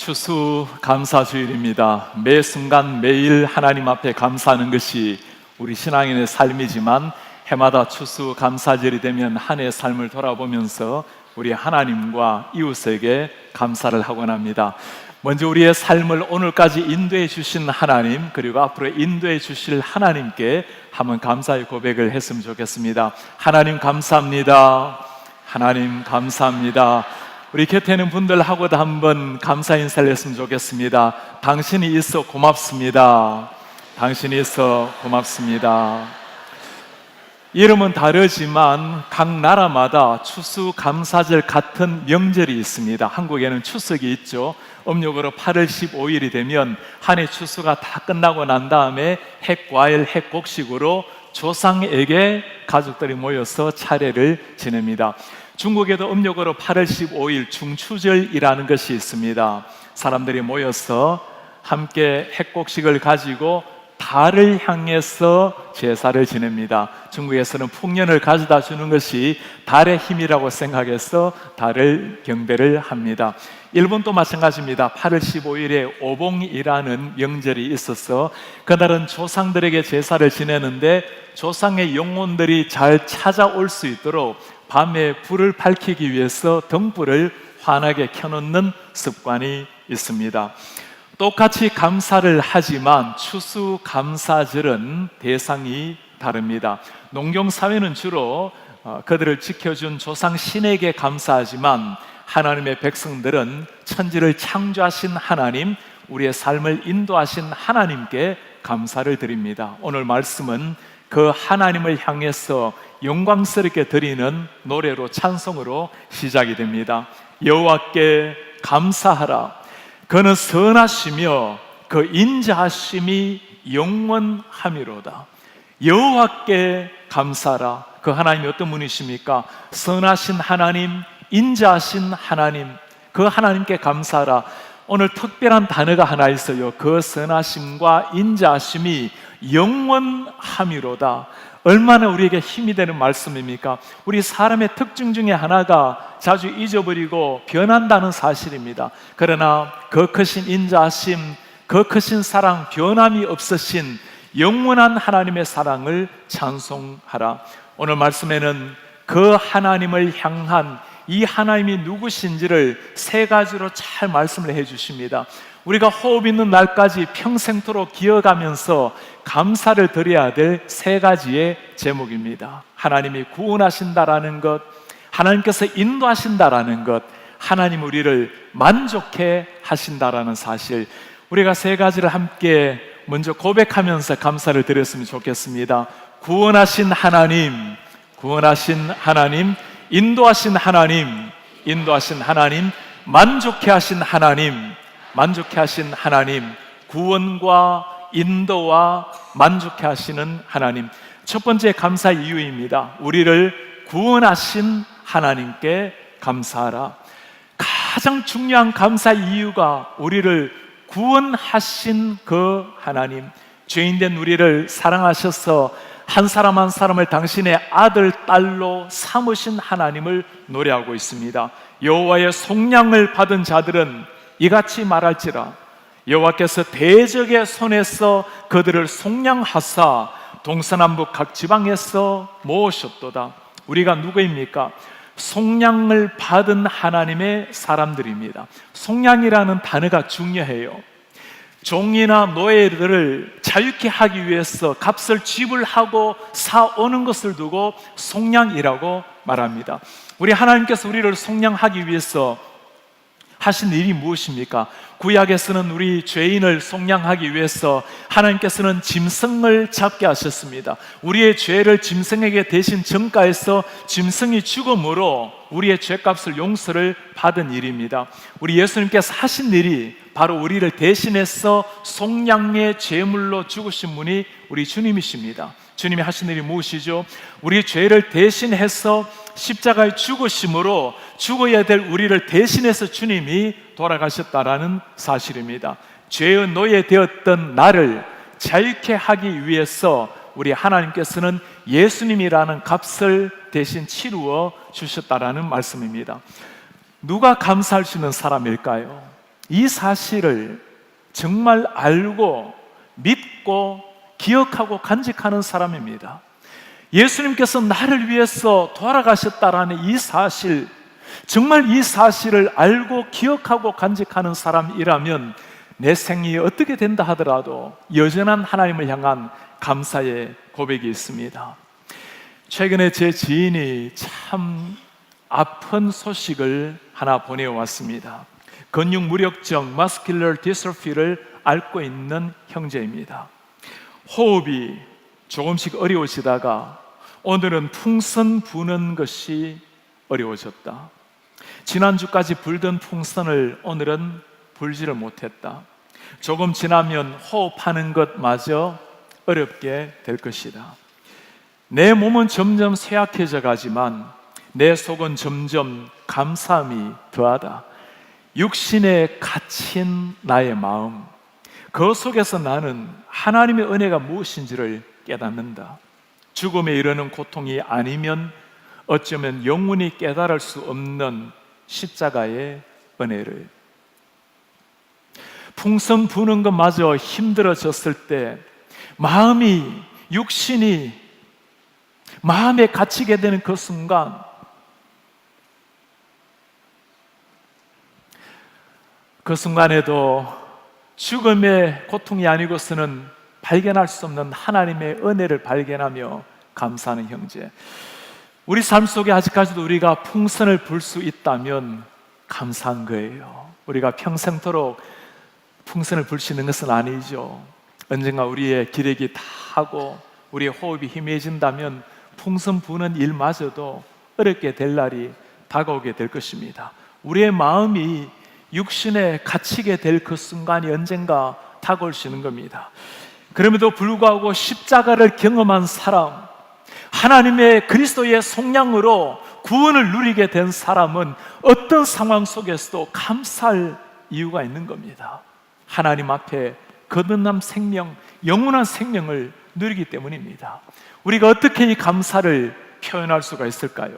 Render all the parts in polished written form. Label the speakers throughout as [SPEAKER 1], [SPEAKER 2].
[SPEAKER 1] 추수감사주일입니다. 매 순간 매일 하나님 앞에 감사하는 것이 우리 신앙인의 삶이지만 해마다 추수감사절이 되면 한 해의 삶을 돌아보면서 우리 하나님과 이웃에게 감사를 하곤 합니다. 먼저 우리의 삶을 오늘까지 인도해 주신 하나님, 그리고 앞으로 인도해 주실 하나님께 한번 감사의 고백을 했으면 좋겠습니다. 하나님 감사합니다. 하나님 감사합니다. 우리 곁에 있는 분들하고도 한번 감사 인사를 했으면 좋겠습니다. 당신이 있어 고맙습니다. 당신이 있어 고맙습니다. 이름은 다르지만 각 나라마다 추수감사절 같은 명절이 있습니다. 한국에는 추석이 있죠. 음력으로 8월 15일이 되면 한 해 추수가 다 끝나고 난 다음에 핵과일, 핵곡식으로 조상에게 가족들이 모여서 차례를 지냅니다. 중국에도 음력으로 8월 15일 중추절이라는 것이 있습니다. 사람들이 모여서 함께 핵곡식을 가지고 달을 향해서 제사를 지냅니다. 중국에서는 풍년을 가져다 주는 것이 달의 힘이라고 생각해서 달을 경배를 합니다. 일본도 마찬가지입니다. 8월 15일에 오봉이라는 명절이 있어서 그날은 조상들에게 제사를 지내는데 조상의 영혼들이 잘 찾아올 수 있도록 밤에 불을 밝히기 위해서 등불을 환하게 켜놓는 습관이 있습니다. 똑같이 감사를 하지만 추수감사절은 대상이 다릅니다. 농경사회는 주로 그들을 지켜준 조상 신에게 감사하지만 하나님의 백성들은 천지를 창조하신 하나님, 우리의 삶을 인도하신 하나님께 감사를 드립니다. 오늘 말씀은 그 하나님을 향해서 영광스럽게 드리는 노래로, 찬송으로 시작이 됩니다. 여호와께 감사하라. 그는 선하시며 그 인자하심이 영원함이로다. 여호와께 감사하라. 그 하나님이 어떤 분이십니까? 선하신 하나님, 인자하신 하나님, 그 하나님께 감사하라. 오늘 특별한 단어가 하나 있어요. 그 선하심과 인자하심이 영원함이로다. 얼마나 우리에게 힘이 되는 말씀입니까? 우리 사람의 특징 중에 하나가 자주 잊어버리고 변한다는 사실입니다. 그러나 그 크신 인자하심, 그 크신 사랑, 변함이 없으신 영원한 하나님의 사랑을 찬송하라. 오늘 말씀에는 그 하나님을 향한 이 하나님이 누구신지를 세 가지로 잘 말씀을 해주십니다. 우리가 호흡 있는 날까지 평생토록 기억하면서 감사를 드려야 될 세 가지의 제목입니다. 하나님이 구원하신다라는 것, 하나님께서 인도하신다라는 것, 하나님 우리를 만족해 하신다라는 사실, 우리가 세 가지를 함께 먼저 고백하면서 감사를 드렸으면 좋겠습니다. 구원하신 하나님, 구원하신 하나님, 인도하신 하나님, 인도하신 하나님, 만족해 하신 하나님, 만족해 하신 하나님, 구원과 인도와 만족해 하시는 하나님. 첫 번째 감사 이유입니다. 우리를 구원하신 하나님께 감사하라. 가장 중요한 감사 이유가 우리를 구원하신 그 하나님, 죄인된 우리를 사랑하셔서 한 사람 한 사람을 당신의 아들, 딸로 삼으신 하나님을 노래하고 있습니다. 여호와의 속량을 받은 자들은 이같이 말할지라. 여호와께서 대적의 손에서 그들을 속량하사 동서남북 각 지방에서 모으셨도다. 우리가 누구입니까? 속량을 받은 하나님의 사람들입니다. 속량이라는 단어가 중요해요. 종이나 노예들을 자유케 하기 위해서 값을 지불하고 사오는 것을 두고 속량이라고 말합니다. 우리 하나님께서 우리를 속량하기 위해서 하신 일이 무엇입니까? 구약에서는 우리 죄인을 속량하기 위해서 하나님께서는 짐승을 잡게 하셨습니다. 우리의 죄를 짐승에게 대신 전가해서 짐승이 죽음으로 우리의 죄값을 용서를 받은 일입니다. 우리 예수님께서 하신 일이 바로 우리를 대신해서 속량의 제물로 죽으신 분이 우리 주님이십니다. 주님이 하신 일이 무엇이죠? 우리 죄를 대신해서 십자가에 죽으심으로 죽어야 될 우리를 대신해서 주님이 돌아가셨다라는 사실입니다. 죄의 노예 되었던 나를 자유케 하기 위해서 우리 하나님께서는 예수님이라는 값을 대신 치루어 주셨다라는 말씀입니다. 누가 감사할 수 있는 사람일까요? 이 사실을 정말 알고 믿고 기억하고 간직하는 사람입니다. 예수님께서 나를 위해서 돌아가셨다라는 이 사실, 정말 이 사실을 알고 기억하고 간직하는 사람이라면 내 생이 어떻게 된다 하더라도 여전한 하나님을 향한 감사의 고백이 있습니다. 최근에 제 지인이 참 아픈 소식을 하나 보내왔습니다. 근육무력증, 머스큘러 디스트로피를 앓고 있는 형제입니다. 호흡이 조금씩 어려워지다가 오늘은 풍선 부는 것이 어려워졌다. 지난주까지 불던 풍선을 오늘은 불지를 못했다. 조금 지나면 호흡하는 것마저 어렵게 될 것이다. 내 몸은 점점 쇠약해져 가지만 내 속은 점점 감사함이 더하다. 육신에 갇힌 나의 마음, 그 속에서 나는 하나님의 은혜가 무엇인지를 깨닫는다. 죽음에 이르는 고통이 아니면 어쩌면 영원히 깨달을 수 없는 십자가의 은혜를. 풍선 부는 것마저 힘들어졌을 때 마음이, 육신이 마음에 갇히게 되는 그 순간 그 순간에도 죽음의 고통이 아니고서는 발견할 수 없는 하나님의 은혜를 발견하며 감사하는 형제. 우리 삶 속에 아직까지도 우리가 풍선을 불 수 있다면 감사한 거예요. 우리가 평생토록 풍선을 불 수 있는 것은 아니죠. 언젠가 우리의 기력이 다하고 우리의 호흡이 희미해진다면 풍선 부는 일마저도 어렵게 될 날이 다가오게 될 것입니다. 우리의 마음이 육신에 갇히게 될 그 순간이 언젠가 다가올 수 있는 겁니다. 그럼에도 불구하고 십자가를 경험한 사람, 하나님의 그리스도의 속량으로 구원을 누리게 된 사람은 어떤 상황 속에서도 감사할 이유가 있는 겁니다. 하나님 앞에 거듭난 생명, 영원한 생명을 누리기 때문입니다. 우리가 어떻게 이 감사를 표현할 수가 있을까요?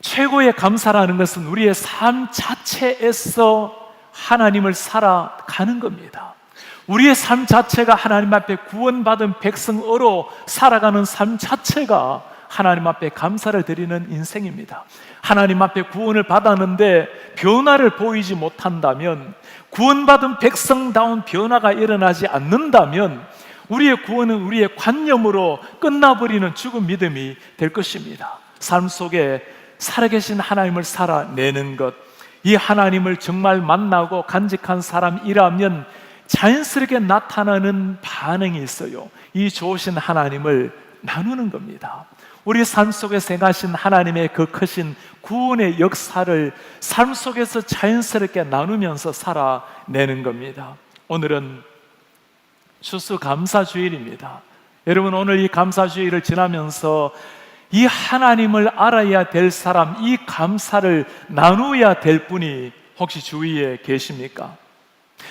[SPEAKER 1] 최고의 감사라는 것은 우리의 삶 자체에서 하나님을 살아가는 겁니다. 우리의 삶 자체가 하나님 앞에 구원받은 백성으로 살아가는 삶 자체가 하나님 앞에 감사를 드리는 인생입니다. 하나님 앞에 구원을 받았는데 변화를 보이지 못한다면, 구원받은 백성다운 변화가 일어나지 않는다면 우리의 구원은 우리의 관념으로 끝나버리는 죽은 믿음이 될 것입니다. 삶 속에 살아계신 하나님을 살아내는 것, 이 하나님을 정말 만나고 간직한 사람이라면 자연스럽게 나타나는 반응이 있어요. 이 좋으신 하나님을 나누는 겁니다. 우리 삶 속에서 행하신 하나님의 그 크신 구원의 역사를 삶 속에서 자연스럽게 나누면서 살아내는 겁니다. 오늘은 추수감사주일입니다. 여러분, 오늘 이 감사주일을 지나면서 이 하나님을 알아야 될 사람, 이 감사를 나누어야 될 분이 혹시 주위에 계십니까?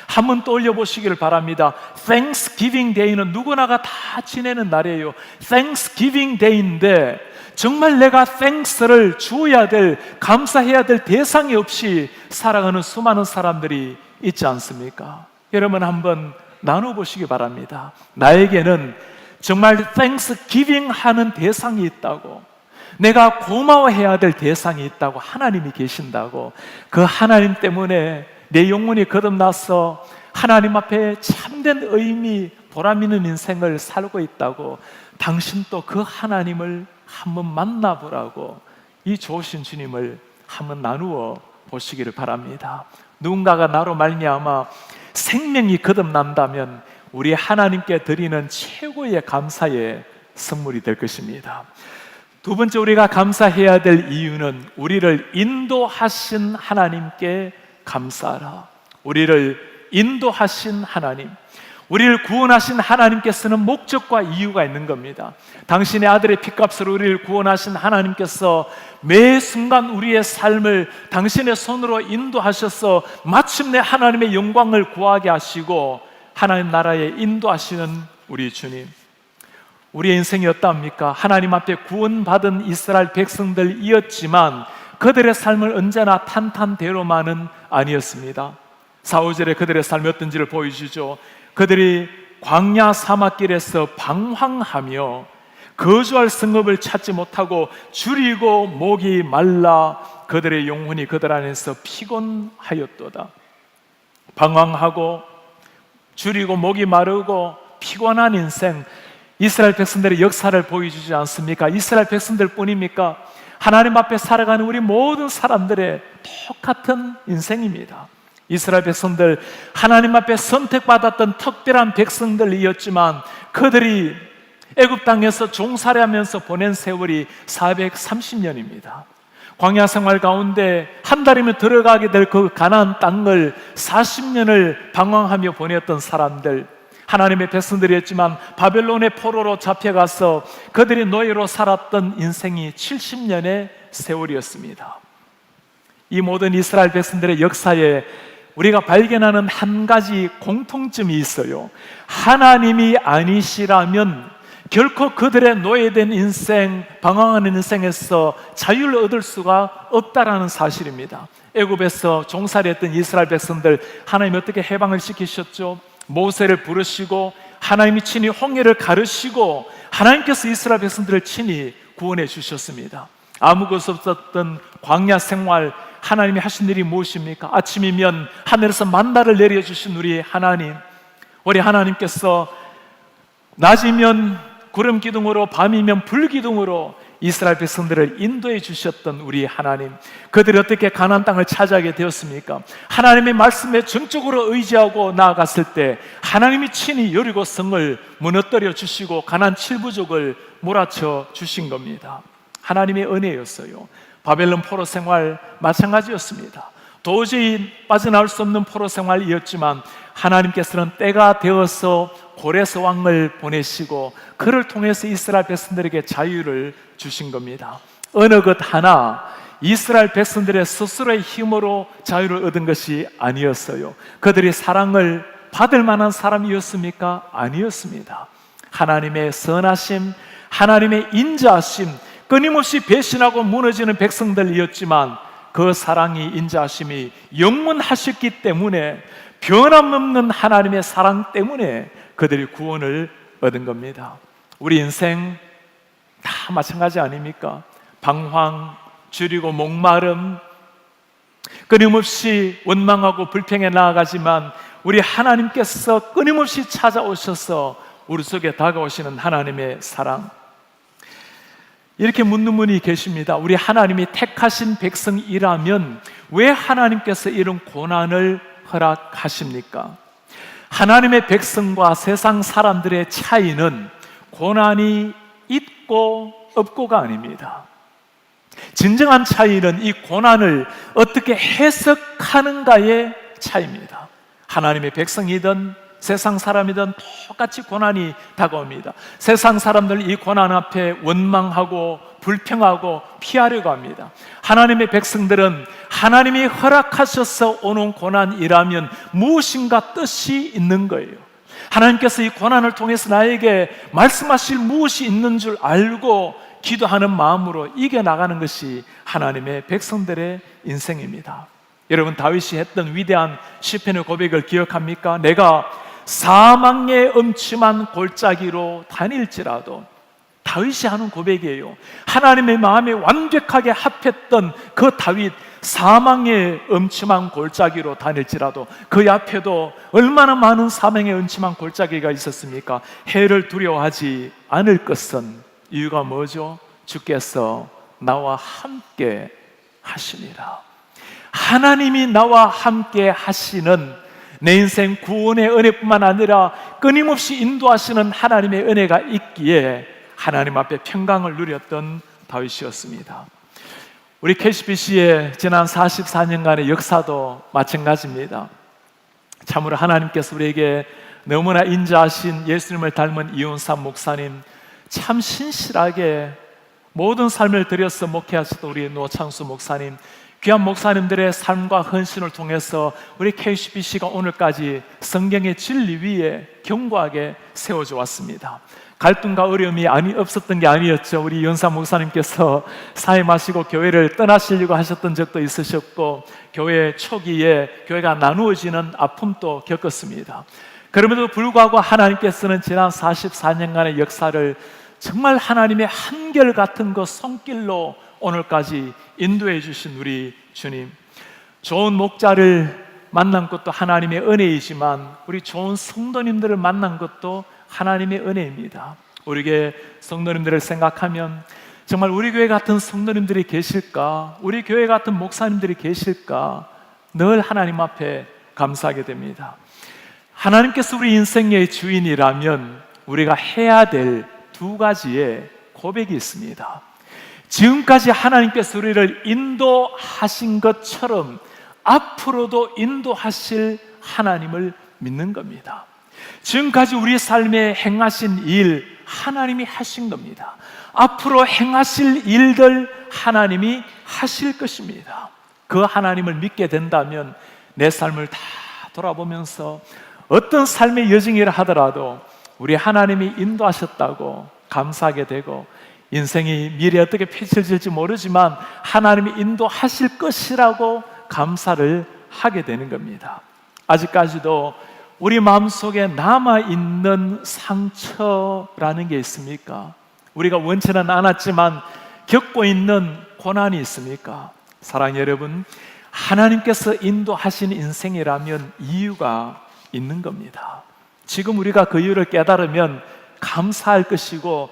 [SPEAKER 1] 한번 떠올려 보시기를 바랍니다. Thanksgiving Day는 누구나가 다 지내는 날이에요. Thanksgiving Day인데 정말 내가 thanks를 주어야 될, 감사해야 될 대상이 없이 살아가는 수많은 사람들이 있지 않습니까? 여러분, 한번 나눠보시기 바랍니다. 나에게는 정말 Thanksgiving 하는 대상이 있다고, 내가 고마워해야 될 대상이 있다고, 하나님이 계신다고, 그 하나님 때문에 내 영혼이 거듭나서 하나님 앞에 참된 의미, 보람 있는 인생을 살고 있다고, 당신도 그 하나님을 한번 만나보라고 이 좋으신 주님을 한번 나누어 보시기를 바랍니다. 누군가가 나로 말미암아 생명이 거듭난다면 우리 하나님께 드리는 최고의 감사의 선물이 될 것입니다. 두 번째, 우리가 감사해야 될 이유는 우리를 인도하신 하나님께 감사하라. 우리를 인도하신 하나님, 우리를 구원하신 하나님께서는 목적과 이유가 있는 겁니다. 당신의 아들의 피값으로 우리를 구원하신 하나님께서 매 순간 우리의 삶을 당신의 손으로 인도하셔서 마침내 하나님의 영광을 구하게 하시고 하나님 나라에 인도하시는 우리 주님. 우리의 인생이 어떠합니까? 하나님 앞에 구원받은 이스라엘 백성들이었지만 그들의 삶은 언제나 탄탄대로만은 아니었습니다. 4, 5절에 그들의 삶이 어떤지를 보여주죠. 그들이 광야 사막길에서 방황하며 거주할 성읍을 찾지 못하고 줄이고 목이 말라 그들의 영혼이 그들 안에서 피곤하였도다. 방황하고 줄이고 목이 마르고 피곤한 인생, 이스라엘 백성들의 역사를 보여주지 않습니까? 이스라엘 백성들 뿐입니까? 하나님 앞에 살아가는 우리 모든 사람들의 똑같은 인생입니다. 이스라엘 백성들, 하나님 앞에 선택받았던 특별한 백성들이었지만 그들이 애굽 땅에서 종살이하면서 보낸 세월이 430년입니다. 광야 생활 가운데 한 달이면 들어가게 될 그 가나안 땅을 40년을 방황하며 보냈던 사람들, 하나님의 백성들이었지만 바벨론의 포로로 잡혀가서 그들이 노예로 살았던 인생이 70년의 세월이었습니다. 이 모든 이스라엘 백성들의 역사에 우리가 발견하는 한 가지 공통점이 있어요. 하나님이 아니시라면 결코 그들의 노예된 인생, 방황하는 인생에서 자유를 얻을 수가 없다라는 사실입니다. 애굽에서 종살이했던 이스라엘 백성들, 하나님이 어떻게 해방을 시키셨죠? 모세를 부르시고 하나님이 친히 홍해를 가르시고 하나님께서 이스라엘 백성들을 친히 구원해 주셨습니다. 아무 것 없었던 광야 생활, 하나님이 하신 일이 무엇입니까? 아침이면 하늘에서 만나를 내려주신 우리 하나님, 우리 하나님께서 낮이면 구름 기둥으로, 밤이면 불 기둥으로 이스라엘 백성들을 인도해 주셨던 우리 하나님, 그들이 어떻게 가나안 땅을 차지하게 되었습니까? 하나님의 말씀에 전적으로 의지하고 나아갔을 때 하나님이 친히 여리고 성을 무너뜨려 주시고 가나안 7부족을 몰아쳐 주신 겁니다. 하나님의 은혜였어요. 바벨론 포로 생활 마찬가지였습니다. 도저히 빠져나올 수 없는 포로 생활이었지만 하나님께서는 때가 되어서 고레스 왕을 보내시고 그를 통해서 이스라엘 백성들에게 자유를 주신 겁니다. 어느 것 하나 이스라엘 백성들의 스스로의 힘으로 자유를 얻은 것이 아니었어요. 그들이 사랑을 받을 만한 사람이었습니까? 아니었습니다. 하나님의 선하심, 하나님의 인자하심, 끊임없이 배신하고 무너지는 백성들이었지만 그 사랑이, 인자하심이 영원하셨기 때문에, 변함없는 하나님의 사랑 때문에 그들이 구원을 얻은 겁니다. 우리 인생 다 마찬가지 아닙니까? 방황, 줄이고 목마름, 끊임없이 원망하고 불평해 나아가지만 우리 하나님께서 끊임없이 찾아오셔서 우리 속에 다가오시는 하나님의 사랑. 이렇게 묻는 분이 계십니다. 우리 하나님이 택하신 백성이라면 왜 하나님께서 이런 고난을 허락하십니까? 하나님의 백성과 세상 사람들의 차이는 고난이 있고 없고가 아닙니다. 진정한 차이는 이 고난을 어떻게 해석하는가의 차이입니다. 하나님의 백성이든 세상 사람이든 똑같이 고난이 다가옵니다. 세상 사람들 이 고난 앞에 원망하고 불평하고 피하려고 합니다. 하나님의 백성들은 하나님이 허락하셔서 오는 고난이라면 무엇인가 뜻이 있는 거예요. 하나님께서 이 고난을 통해서 나에게 말씀하실 무엇이 있는 줄 알고 기도하는 마음으로 이겨나가는 것이 하나님의 백성들의 인생입니다. 여러분, 다윗이 했던 위대한 시편의 고백을 기억합니까? 내가 사망의 음침한 골짜기로 다닐지라도, 다윗이 하는 고백이에요. 하나님의 마음에 완벽하게 합했던 그 다윗, 사망의 음침한 골짜기로 다닐지라도, 그 앞에도 얼마나 많은 사망의 음침한 골짜기가 있었습니까? 해를 두려워하지 않을 것은, 이유가 뭐죠? 주께서 나와 함께 하시니라. 하나님이 나와 함께 하시는 내 인생 구원의 은혜뿐만 아니라 끊임없이 인도하시는 하나님의 은혜가 있기에 하나님 앞에 평강을 누렸던 다윗이었습니다. 우리 KCBC의 지난 44년간의 역사도 마찬가지입니다. 참으로 하나님께서 우리에게 너무나 인자하신 예수님을 닮은 이윤삼 목사님, 참 신실하게 모든 삶을 들여서 목회하셨던 우리 노창수 목사님, 귀한 목사님들의 삶과 헌신을 통해서 우리 KCBC가 오늘까지 성경의 진리 위에 견고하게 세워져 왔습니다. 갈등과 어려움이 없었던 게 아니었죠. 우리 연사 목사님께서 사임하시고 교회를 떠나시려고 하셨던 적도 있으셨고, 교회 초기에 교회가 나누어지는 아픔도 겪었습니다. 그럼에도 불구하고 하나님께서는 지난 44년간의 역사를 정말 하나님의 한결같은 그 손길로 오늘까지 인도해 주신 우리 주님, 좋은 목자를 만난 것도 하나님의 은혜이지만 우리 좋은 성도님들을 만난 것도 하나님의 은혜입니다. 우리 성도님들을 생각하면 정말 우리 교회 같은 성도님들이 계실까, 우리 교회 같은 목사님들이 계실까, 늘 하나님 앞에 감사하게 됩니다. 하나님께서 우리 인생의 주인이라면 우리가 해야 될 두 가지의 고백이 있습니다. 지금까지 하나님께서 우리를 인도하신 것처럼 앞으로도 인도하실 하나님을 믿는 겁니다. 지금까지 우리 삶에 행하신 일 하나님이 하신 겁니다. 앞으로 행하실 일들 하나님이 하실 것입니다. 그 하나님을 믿게 된다면 내 삶을 다 돌아보면서 어떤 삶의 여정이라 하더라도 우리 하나님이 인도하셨다고 감사하게 되고, 인생이 미래에 어떻게 펼쳐질지 모르지만 하나님이 인도하실 것이라고 감사를 하게 되는 겁니다. 아직까지도 우리 마음속에 남아있는 상처라는 게 있습니까? 우리가 원치는 않았지만 겪고 있는 고난이 있습니까? 사랑하는 여러분, 하나님께서 인도하신 인생이라면 이유가 있는 겁니다. 지금 우리가 그 이유를 깨달으면 감사할 것이고,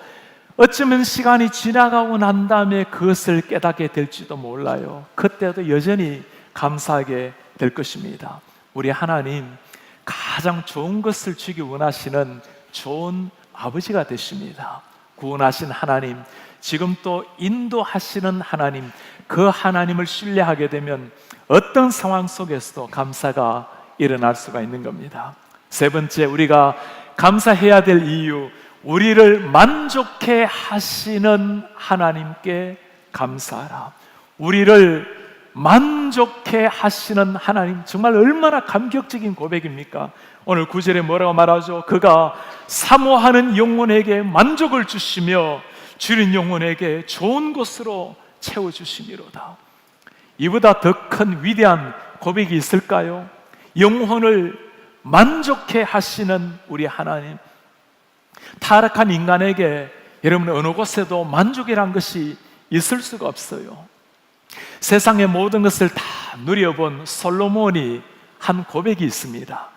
[SPEAKER 1] 어쩌면 시간이 지나가고 난 다음에 그것을 깨닫게 될지도 몰라요. 그때도 여전히 감사하게 될 것입니다. 우리 하나님 가장 좋은 것을 주기 원하시는 좋은 아버지가 되십니다. 구원하신 하나님, 지금 또 인도하시는 하나님, 그 하나님을 신뢰하게 되면 어떤 상황 속에서도 감사가 일어날 수가 있는 겁니다. 세 번째, 우리가 감사해야 될 이유, 우리를 만족해 하시는 하나님께 감사하라. 우리를 만족해 하시는 하나님, 정말 얼마나 감격적인 고백입니까? 오늘 9절에 뭐라고 말하죠? 그가 사모하는 영혼에게 만족을 주시며 줄인 영혼에게 좋은 것으로 채워주시미로다. 이보다 더 큰 위대한 고백이 있을까요? 영혼을 만족해 하시는 우리 하나님, 타락한 인간에게 여러분 어느 곳에도 만족이란 것이 있을 수가 없어요. 세상의 모든 것을 다 누려본 솔로몬이 한 고백이 있습니다.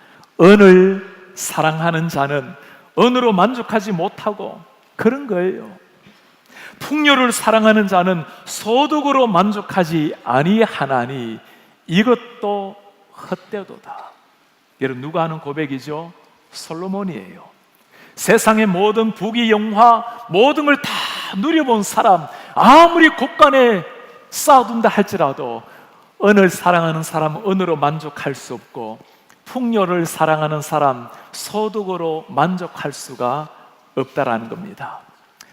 [SPEAKER 1] 은을 사랑하는 자는 은으로 만족하지 못하고, 그런 거예요. 풍요를 사랑하는 자는 소득으로 만족하지 아니하나니 이것도 헛되도다. 여러분, 누가 하는 고백이죠? 솔로몬이에요. 세상의 모든 부귀 영화 모든 걸 다 누려본 사람, 아무리 곳간에 쌓아둔다 할지라도 은을 사랑하는 사람은 은으로 만족할 수 없고, 풍요를 사랑하는 사람 소득으로 만족할 수가 없다라는 겁니다.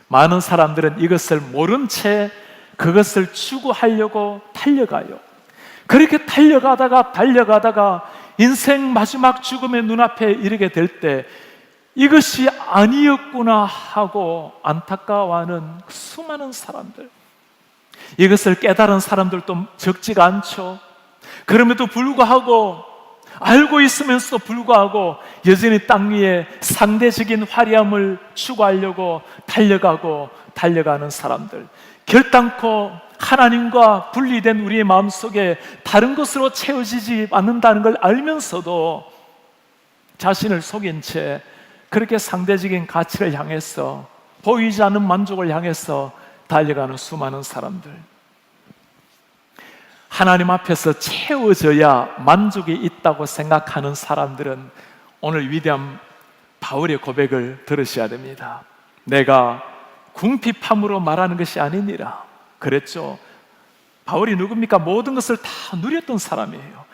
[SPEAKER 1] 많은 사람들은 이것을 모른 채 그것을 추구하려고 달려가요. 그렇게 달려가다가 인생 마지막 죽음의 눈앞에 이르게 될 때 이것이 아니었구나 하고 안타까워하는 수많은 사람들, 이것을 깨달은 사람들도 적지가 않죠. 그럼에도 불구하고, 알고 있으면서도 불구하고 여전히 땅 위에 상대적인 화려함을 추구하려고 달려가는 사람들, 결단코 하나님과 분리된 우리의 마음속에 다른 것으로 채워지지 않는다는 걸 알면서도 자신을 속인 채 그렇게 상대적인 가치를 향해서, 보이지 않는 만족을 향해서 달려가는 수많은 사람들, 하나님 앞에서 채워져야 만족이 있다고 생각하는 사람들은 오늘 위대한 바울의 고백을 들으셔야 됩니다. 내가 궁핍함으로 말하는 것이 아니니라 그랬죠. 바울이 누굽니까? 모든 것을 다 누렸던 사람이에요.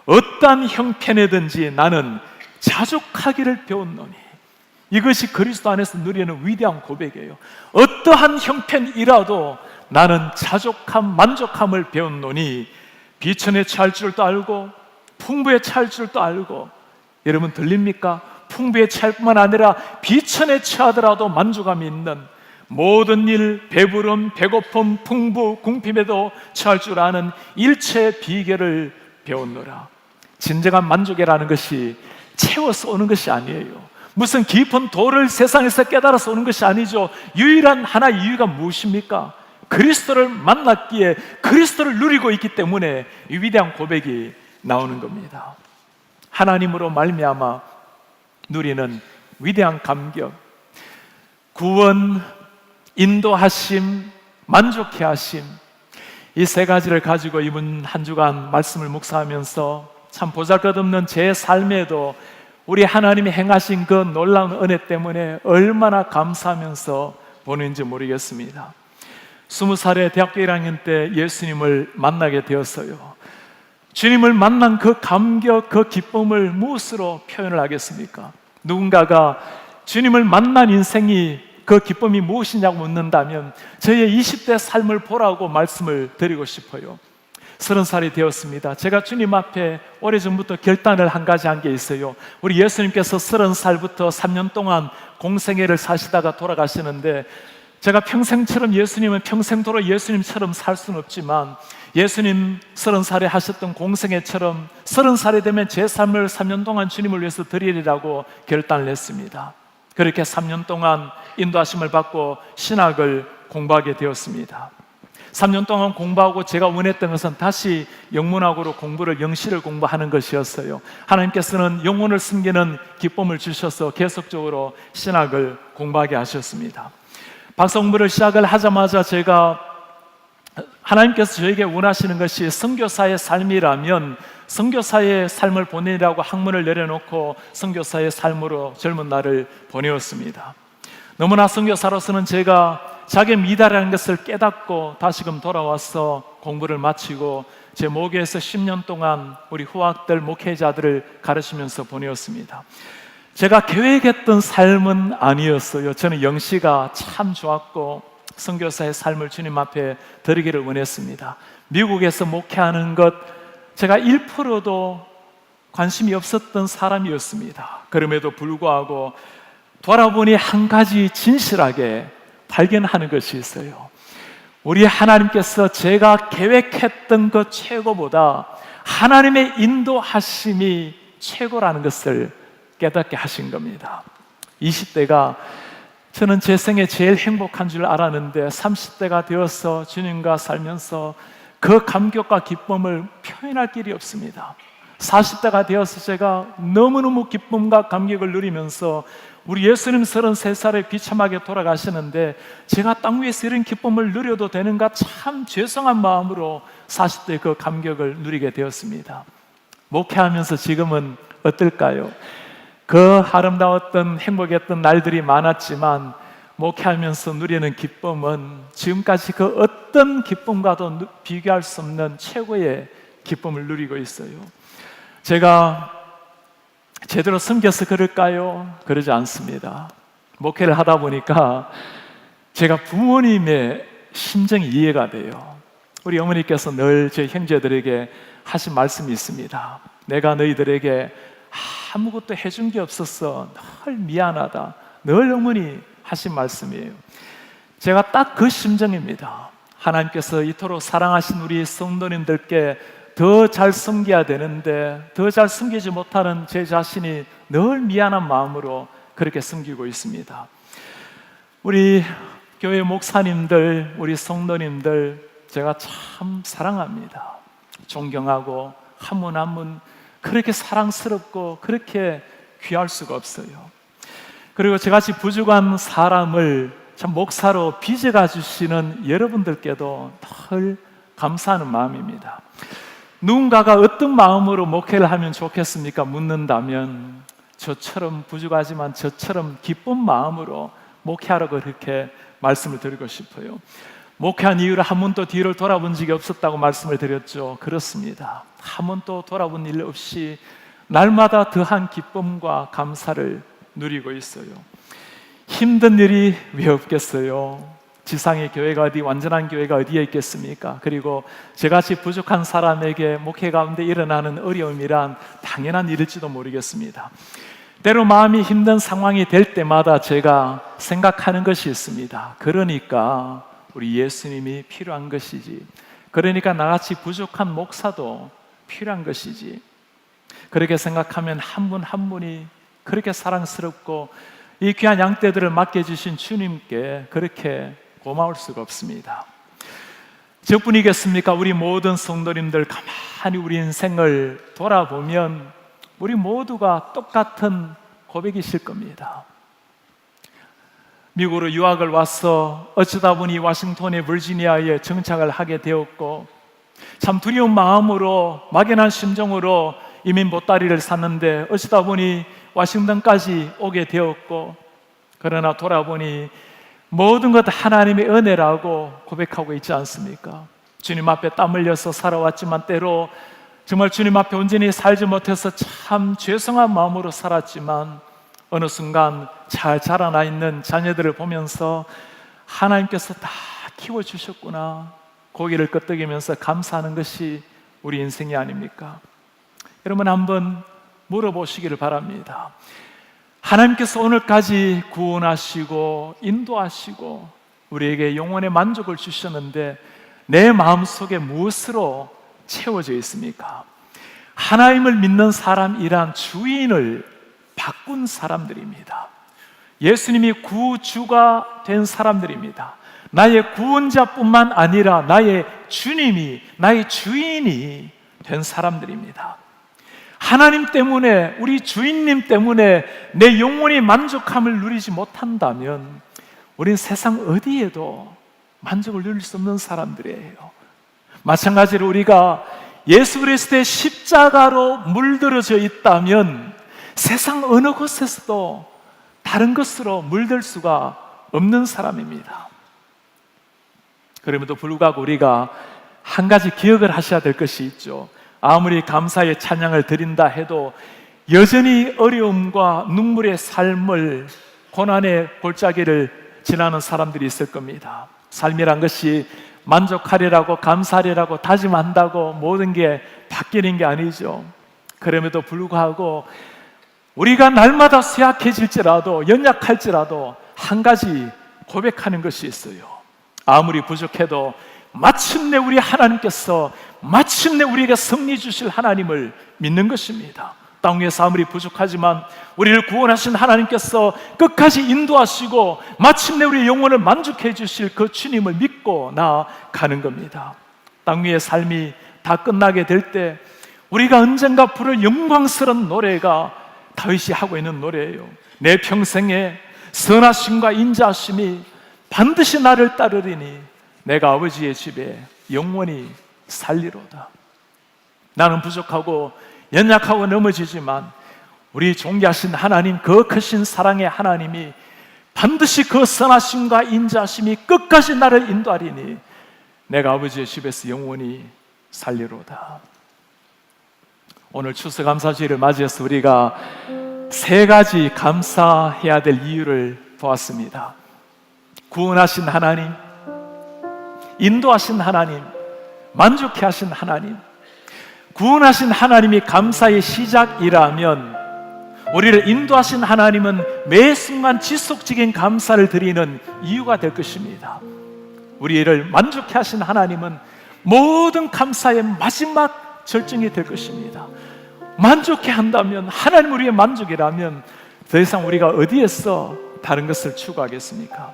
[SPEAKER 1] 어떠한 형편이든지 나는 자족하기를 배웠노니, 이것이 그리스도 안에서 누리는 위대한 고백이에요. 어떠한 형편이라도 나는 자족함, 만족함을 배웠노니, 비천에 처할 줄도 알고 풍부에 처할 줄도 알고. 여러분 들립니까? 풍부에 처할 뿐만 아니라 비천에 처하더라도 만족감이 있는, 모든 일, 배부름, 배고픔, 풍부, 궁핍에도 처할 줄 아는 일체의 비결을 배웠노라. 진정한 만족이라는 것이 채워서 오는 것이 아니에요. 무슨 깊은 도를 세상에서 깨달아서 오는 것이 아니죠. 유일한 하나의 이유가 무엇입니까? 그리스도를 만났기에, 그리스도를 누리고 있기 때문에 이 위대한 고백이 나오는 겁니다. 하나님으로 말미암아 누리는 위대한 감격, 구원, 인도하심, 만족해 하심, 이 세 가지를 가지고 이번 한 주간 말씀을 묵상하면서 참 보잘것없는 제 삶에도 우리 하나님이 행하신 그 놀라운 은혜 때문에 얼마나 감사하면서 보는지 모르겠습니다. 20살에 대학교 1학년 때 예수님을 만나게 되었어요. 주님을 만난 그 감격, 그 기쁨을 무엇으로 표현을 하겠습니까? 누군가가 주님을 만난 인생이 그 기쁨이 무엇이냐고 묻는다면 저의 20대 삶을 보라고 말씀을 드리고 싶어요. 30살이 되었습니다. 제가 주님 앞에 오래전부터 결단을 한 가지 한 게 있어요. 우리 예수님께서 30살부터 3년 동안 공생애를 사시다가 돌아가시는데, 제가 평생처럼 예수님은 평생도록 예수님처럼 살 수는 없지만 예수님 30살에 하셨던 공생애처럼 30살이 되면 제 삶을 3년 동안 주님을 위해서 드리리라고 결단을 했습니다. 그렇게 3년 동안 인도하심을 받고 신학을 공부하게 되었습니다. 3년 동안 공부하고 제가 원했던 것은 다시 영문학으로 영시를 공부하는 것이었어요. 하나님께서는 영혼을 숨기는 기쁨을 주셔서 계속적으로 신학을 공부하게 하셨습니다. 박사 공부를 시작을 하자마자 제가 하나님께서 저에게 원하시는 것이 선교사의 삶이라면 선교사의 삶을 보내라고 학문을 내려놓고 선교사의 삶으로 젊은 날을 보내었습니다. 너무나 선교사로서는 제가 자기의 미달이라는 것을 깨닫고 다시금 돌아와서 공부를 마치고 제 모교에서 10년 동안 우리 후학들, 목회자들을 가르치면서 보내었습니다. 제가 계획했던 삶은 아니었어요. 저는 영시가 참 좋았고 선교사의 삶을 주님 앞에 드리기를 원했습니다. 미국에서 목회하는 것 제가 1%도 관심이 없었던 사람이었습니다. 그럼에도 불구하고 돌아보니 한 가지 진실하게 발견하는 것이 있어요. 우리 하나님께서 제가 계획했던 것 최고보다 하나님의 인도하심이 최고라는 것을 깨닫게 하신 겁니다. 20대가 저는 제 생에 제일 행복한 줄 알았는데 30대가 되어서 주님과 살면서 그 감격과 기쁨을 표현할 길이 없습니다. 40대가 되어서 제가 너무너무 기쁨과 감격을 누리면서 우리 예수님 33살에 비참하게 돌아가시는데 제가 땅 위에서 이런 기쁨을 누려도 되는가 참 죄송한 마음으로 40대 그 감격을 누리게 되었습니다. 목회하면서 지금은 어떨까요? 그 아름다웠던 행복했던 날들이 많았지만 목회하면서 누리는 기쁨은 지금까지 그 어떤 기쁨과도 비교할 수 없는 최고의 기쁨을 누리고 있어요. 제가 제대로 섬겨서 그럴까요? 그러지 않습니다. 목회를 하다 보니까 제가 부모님의 심정이 이해가 돼요. 우리 어머니께서 늘 제 형제들에게 하신 말씀이 있습니다. 내가 너희들에게 아무것도 해준 게 없었어. 늘 미안하다. 늘 어머니 하신 말씀이에요. 제가 딱 그 심정입니다. 하나님께서 이토록 사랑하신 우리 성도님들께 더 잘 섬겨야 되는데 더 잘 섬기지 못하는 제 자신이 늘 미안한 마음으로 그렇게 섬기고 있습니다. 우리 교회 목사님들, 우리 성도님들 제가 참 사랑합니다. 존경하고 한 분 한 분 그렇게 사랑스럽고 그렇게 귀할 수가 없어요. 그리고 저같이 부족한 사람을 참 목사로 빚어가 주시는 여러분들께도 늘 감사하는 마음입니다. 누군가가 어떤 마음으로 목회를 하면 좋겠습니까? 묻는다면 저처럼 부족하지만 저처럼 기쁜 마음으로 목회하라고 그렇게 말씀을 드리고 싶어요. 목회한 이후로 한 번도 뒤를 돌아본 적이 없었다고 말씀을 드렸죠. 그렇습니다. 한 번도 돌아본 일 없이 날마다 더한 기쁨과 감사를 누리고 있어요. 힘든 일이 왜 없겠어요? 지상의 교회가 어디, 완전한 교회가 어디에 있겠습니까? 그리고 저같이 부족한 사람에게 목회 가운데 일어나는 어려움이란 당연한 일일지도 모르겠습니다. 때로 마음이 힘든 상황이 될 때마다 제가 생각하는 것이 있습니다. 그러니까 우리 예수님이 필요한 것이지, 그러니까 나같이 부족한 목사도 필요한 것이지, 그렇게 생각하면 한 분 한 분이 그렇게 사랑스럽고 이 귀한 양떼들을 맡겨주신 주님께 그렇게 고마울 수가 없습니다. 저뿐이겠습니까? 우리 모든 성도님들 가만히 우리 인생을 돌아보면 우리 모두가 똑같은 고백이실 겁니다. 미국으로 유학을 와서 어쩌다 보니 워싱턴의 버지니아에 정착을 하게 되었고, 참 두려운 마음으로 막연한 심정으로 이민 보따리를 샀는데 어쩌다 보니 워싱턴까지 오게 되었고, 그러나 돌아보니 모든 것 하나님의 은혜라고 고백하고 있지 않습니까? 주님 앞에 땀 흘려서 살아왔지만 때로 정말 주님 앞에 온전히 살지 못해서 참 죄송한 마음으로 살았지만 어느 순간 잘 자라나 있는 자녀들을 보면서 하나님께서 다 키워주셨구나, 고개를 끄덕이면서 감사하는 것이 우리 인생이 아닙니까? 여러분 한번 물어보시기를 바랍니다. 하나님께서 오늘까지 구원하시고 인도하시고 우리에게 영혼의 만족을 주셨는데 내 마음속에 무엇으로 채워져 있습니까? 하나님을 믿는 사람이란 주인을 바꾼 사람들입니다. 예수님이 구주가 된 사람들입니다. 나의 구원자뿐만 아니라 나의 주님이, 나의 주인이 된 사람들입니다. 하나님 때문에, 우리 주인님 때문에 내 영혼이 만족함을 누리지 못한다면 우린 세상 어디에도 만족을 누릴 수 없는 사람들이에요. 마찬가지로 우리가 예수 그리스도의 십자가로 물들어져 있다면 세상 어느 곳에서도 다른 것으로 물들 수가 없는 사람입니다. 그럼에도 불구하고 우리가 한 가지 기억을 하셔야 될 것이 있죠. 아무리 감사의 찬양을 드린다 해도 여전히 어려움과 눈물의 삶을, 고난의 골짜기를 지나는 사람들이 있을 겁니다. 삶이란 것이 만족하리라고 감사하리라고 다짐한다고 모든 게 바뀌는 게 아니죠. 그럼에도 불구하고 우리가 날마다 쇠약해질지라도, 연약할지라도 한 가지 고백하는 것이 있어요. 아무리 부족해도 마침내 우리 하나님께서 마침내 우리에게 승리 주실 하나님을 믿는 것입니다. 땅 위에서 아무리 부족하지만 우리를 구원하신 하나님께서 끝까지 인도하시고 마침내 우리의 영혼을 만족해 주실 그 주님을 믿고 나아가는 겁니다. 땅 위의 삶이 다 끝나게 될 때 우리가 언젠가 부를 영광스러운 노래가 다윗이 하고 있는 노래예요. 내 평생에 선하심과 인자하심이 반드시 나를 따르리니 내가 아버지의 집에 영원히 살리로다. 나는 부족하고 연약하고 넘어지지만 우리 존귀하신 하나님, 그 크신 사랑의 하나님이 반드시 그 선하심과 인자하심이 끝까지 나를 인도하리니 내가 아버지의 집에서 영원히 살리로다. 오늘 추수감사주일을 맞이해서 우리가 세 가지 감사해야 될 이유를 보았습니다. 구원하신 하나님, 인도하신 하나님, 만족해 하신 하나님. 구원하신 하나님이 감사의 시작이라면 우리를 인도하신 하나님은 매 순간 지속적인 감사를 드리는 이유가 될 것입니다. 우리를 만족해 하신 하나님은 모든 감사의 마지막 절정이 될 것입니다. 만족해 한다면, 하나님 우리의 만족이라면 더 이상 우리가 어디에서 다른 것을 추구하겠습니까?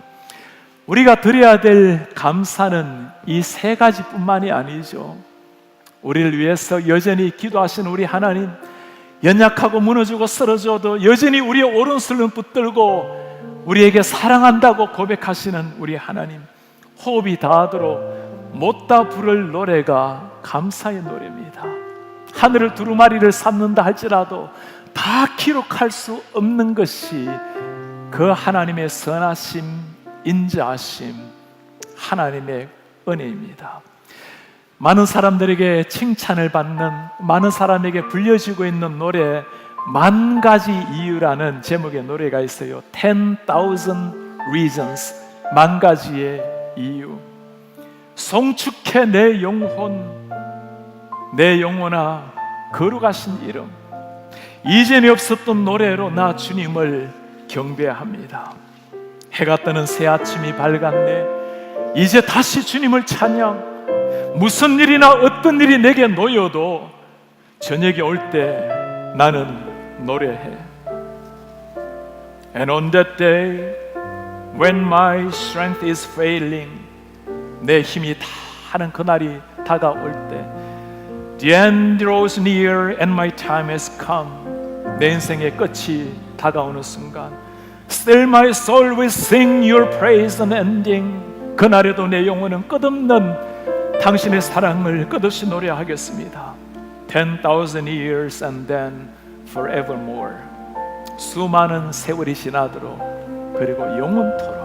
[SPEAKER 1] 우리가 드려야 될 감사는 이 세 가지뿐만이 아니죠. 우리를 위해서 여전히 기도하시는 우리 하나님, 연약하고 무너지고 쓰러져도 여전히 우리의 오른손을 붙들고 우리에게 사랑한다고 고백하시는 우리 하나님, 호흡이 닿도록 못다 부를 노래가 감사의 노래입니다. 하늘을 두루마리를 쌓는다 할지라도 다 기록할 수 없는 것이 그 하나님의 선하심, 인자하심, 하나님의 은혜입니다. 많은 사람들에게 칭찬을 받는, 많은 사람에게 불려지고 있는 노래 만 가지 이유라는 제목의 노래가 있어요. 10,000 reasons, 만 가지의 이유. 송축해 내 영혼, 내 영혼아 거룩하신 이름. 이전에 없었던 노래로 나 주님을 경배합니다. 해가 뜨는 새 아침이 밝았네. 이제 다시 주님을 찬양. 무슨 일이나 어떤 일이 내게 놓여도 저녁이 올 때 나는 노래해. And on that day when my strength is failing, 내 힘이 다하는 그날이 다가올 때, the end draws near and my time has come, 내 인생의 끝이 다가오는 순간, still my soul will sing your praise unending, 그날에도 내 영혼은 끝없는 당신의 사랑을 끝없이 노래하겠습니다. 10,000 years and then forevermore, 수많은 세월이 지나도록, 그리고 영원토록